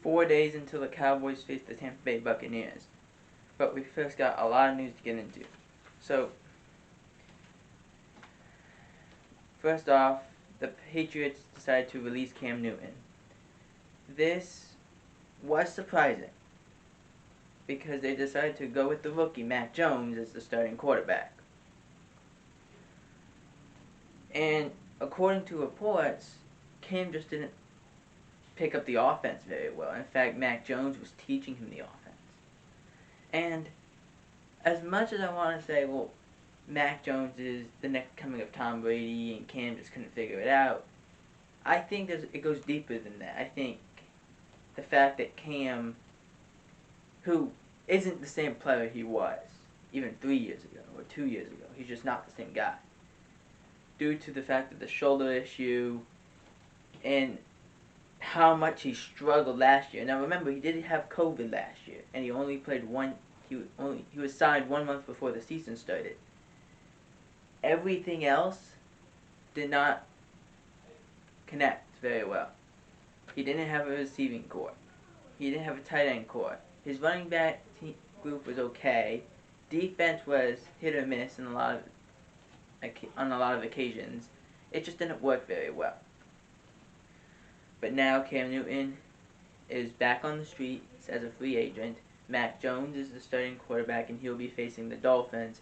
4 days until the Cowboys face the Tampa Bay Buccaneers. But we first got a lot of news to get into. So, first off, the Patriots decided to release Cam Newton. This was surprising because they decided to go with the rookie, Mac Jones, as the starting quarterback. And according to reports, Cam just didn't pick up the offense very well. In fact, Mac Jones was teaching him the offense. And as much as I want to say, well, Mac Jones is the next coming of Tom Brady and Cam just couldn't figure it out, I think it goes deeper than that. I think the fact that Cam, who isn't the same player he was even 3 years ago or 2 years ago, he's just not the same guy, due to the fact of the shoulder issue and how much he struggled last year. Now remember, he did have COVID last year, and he only played he was signed 1 month before the season started. Everything else did not connect very well. He didn't have a receiving core. He didn't have a tight end core. His running back group was okay. Defense was hit or miss on a lot of occasions. It just didn't work very well. But now Cam Newton is back on the streets as a free agent. Mac Jones is the starting quarterback, and he'll be facing the Dolphins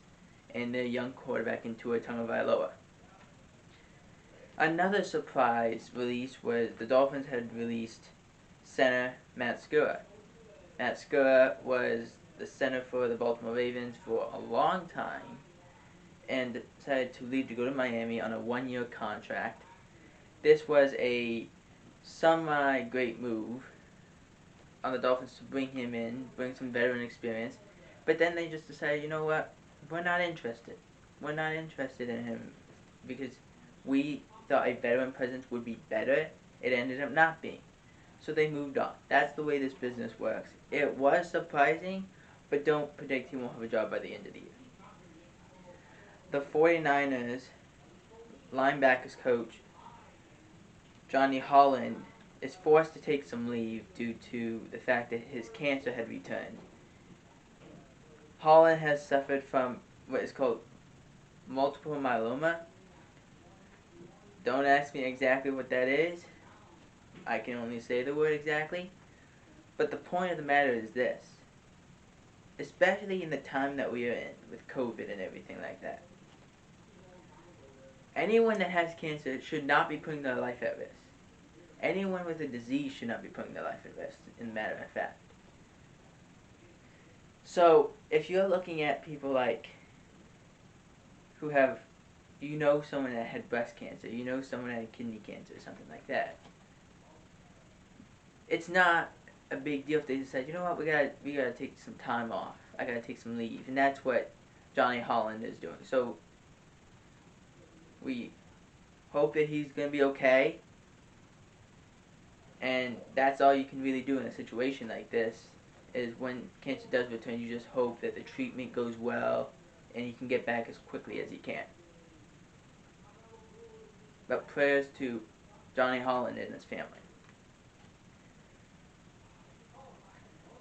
and their young quarterback in Tua Tagovailoa. Another surprise release was the Dolphins had released center Matt Skura. Matt Skura was the center for the Baltimore Ravens for a long time and decided to leave to go to Miami on a 1-year contract. This was a semi-great move on the Dolphins to bring him in, bring some veteran experience, but then they just decided, you know what, we're not interested. We're not interested in him because we thought a veteran presence would be better. It ended up not being. So they moved on. That's the way this business works. It was surprising, but don't predict he won't have a job by the end of the year. The 49ers linebackers coach, Johnny Holland, is forced to take some leave due to the fact that his cancer had returned. Holland has suffered from what is called multiple myeloma. Don't ask me exactly what that is. I can only say the word exactly. But the point of the matter is this. Especially in the time that we are in with COVID and everything like that. Anyone that has cancer should not be putting their life at risk. Anyone with a disease should not be putting their life at risk, in the matter of fact. So, if you're looking at people like, who have, you know someone that had breast cancer, you know someone that had kidney cancer, something like that, it's not a big deal if they decide, you know what, we gotta take some time off. I gotta take some leave. And that's what Johnny Holland is doing. So, we hope that he's gonna be okay. And that's all you can really do in a situation like this, is when cancer does return, you just hope that the treatment goes well and he can get back as quickly as he can. But prayers to Johnny Holland and his family.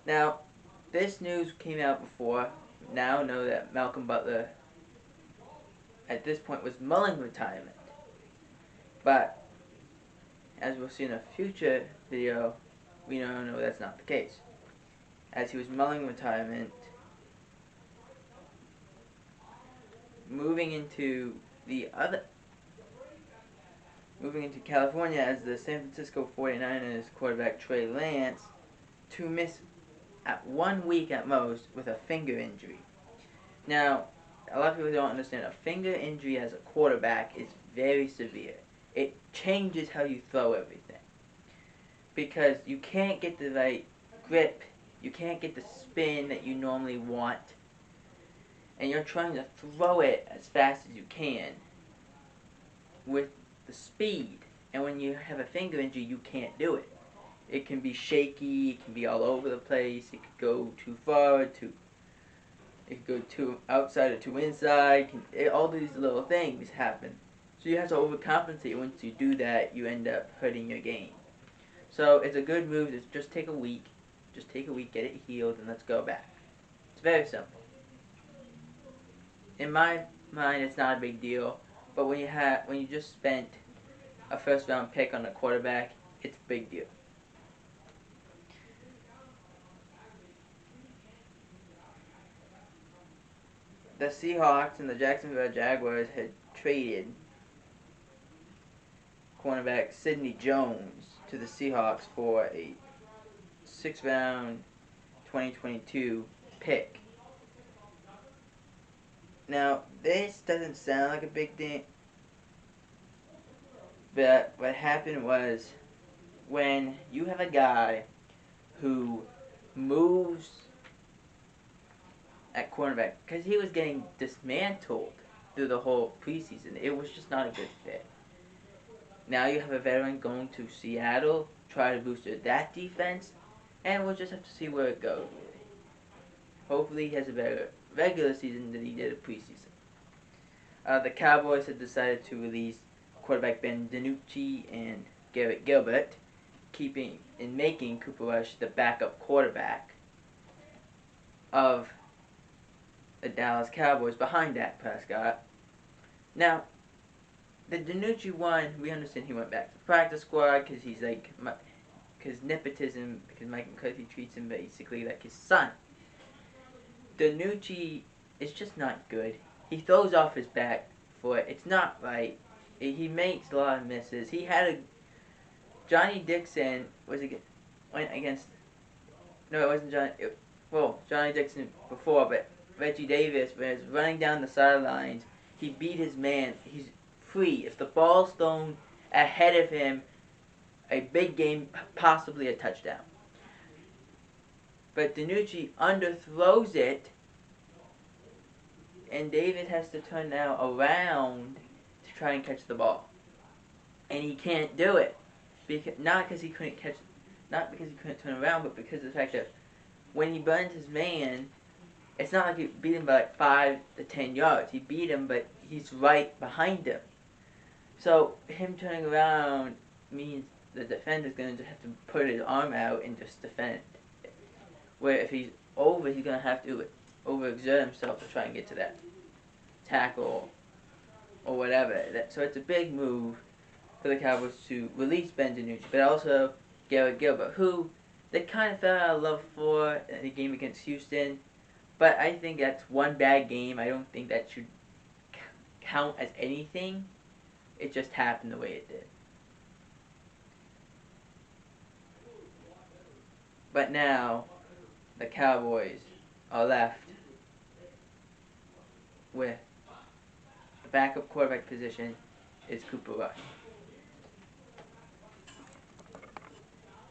Now, this news came out before. Now know that Malcolm Butler, at this point, was mulling retirement. But as we'll see in a future video, we now know that's not the case. As he was mulling retirement, moving into California as the San Francisco 49ers quarterback Trey Lance, to miss at 1 week at most with a finger injury. Now, a lot of people don't understand, a finger injury as a quarterback is very severe. It changes how you throw everything. Because you can't get the right grip, you can't get the spin that you normally want, and you're trying to throw it as fast as you can with the speed. And when you have a finger injury, you can't do it. It can be shaky, it can be all over the place, it could go too far, it could go too outside or too inside, all these little things happen. So you have to overcompensate. Once you do that, you end up hurting your game. So it's a good move to just take a week. Just take a week, get it healed, and let's go back. It's very simple. In my mind, it's not a big deal. But when you just spent a first round pick on a quarterback, it's a big deal. The Seahawks and the Jacksonville Jaguars had traded cornerback Sidney Jones to the Seahawks for a 6th round 2022 pick. Now, this doesn't sound like a big thing, but what happened was when you have a guy who moves at cornerback, because he was getting dismantled through the whole preseason, it was just not a good fit. Now you have a veteran going to Seattle, try to boost that defense, and we'll just have to see where it goes. Hopefully he has a better regular season than he did a preseason. The Cowboys have decided to release quarterback Ben DiNucci and Garrett Gilbert, making Cooper Rush the backup quarterback of the Dallas Cowboys behind Dak Prescott. Now, the DiNucci one, we understand he went back to the practice squad because he's because nepotism, because Mike McCarthy treats him basically like his son. DiNucci is just not good. He throws off his back foot. It's not right. He makes a lot of misses. He had Johnny Dixon went against. No, it wasn't Johnny. Johnny Dixon before, but Reggie Davis was running down the sidelines. He beat his man. He's free. If the ball's thrown ahead of him, a big game, possibly a touchdown. But DiNucci underthrows it, and Davis has to turn now around to try and catch the ball. And he can't do it. Not because he couldn't turn around, but because of the fact that when he burns his man, it's not like he beat him by like 5 to 10 yards. He beat him, but he's right behind him. So him turning around means the defender's going to have to put his arm out and just defend. Where if he's over, he's going to have to overexert himself to try and get to that tackle or whatever. So it's a big move for the Cowboys to release Ben DiNucci, but also Garrett Gilbert, who they kind of fell out of love for in the game against Houston. But I think that's one bad game. I don't think that should count as anything. It just happened the way it did. But now, the Cowboys are left with the backup quarterback position is Cooper Rush.